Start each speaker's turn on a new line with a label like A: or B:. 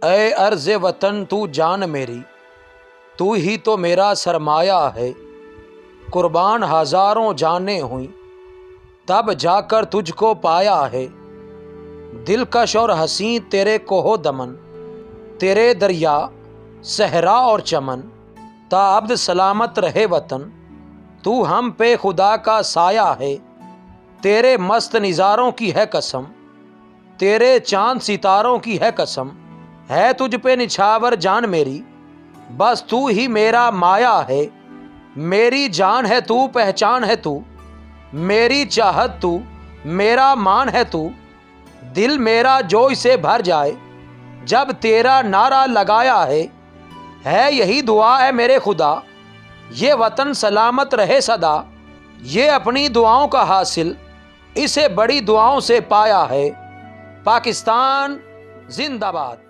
A: اے عرض وطن تو جان میری، تو ہی تو میرا سرمایہ ہے، قربان ہزاروں جانیں ہوئیں تب جا کر تجھ کو پایا ہے، دلکش اور حسین تیرے کوہ دمن، تیرے دریا صحرا اور چمن، تا ابد سلامت رہے وطن، تو ہم پہ خدا کا سایہ ہے، تیرے مست نظاروں کی ہے قسم، تیرے چاند ستاروں کی ہے قسم، ہے تجھ پہ نچھاور جان میری، بس تو ہی میرا مایا ہے، میری جان ہے تو، پہچان ہے تو، میری چاہت تو، میرا مان ہے تو، دل میرا جوش سے بھر جائے جب تیرا نعرہ لگایا ہے یہی دعا ہے میرے خدا، یہ وطن سلامت رہے صدا، یہ اپنی دعاؤں کا حاصل اسے بڑی دعاؤں سے پایا ہے۔ پاکستان زندہ باد۔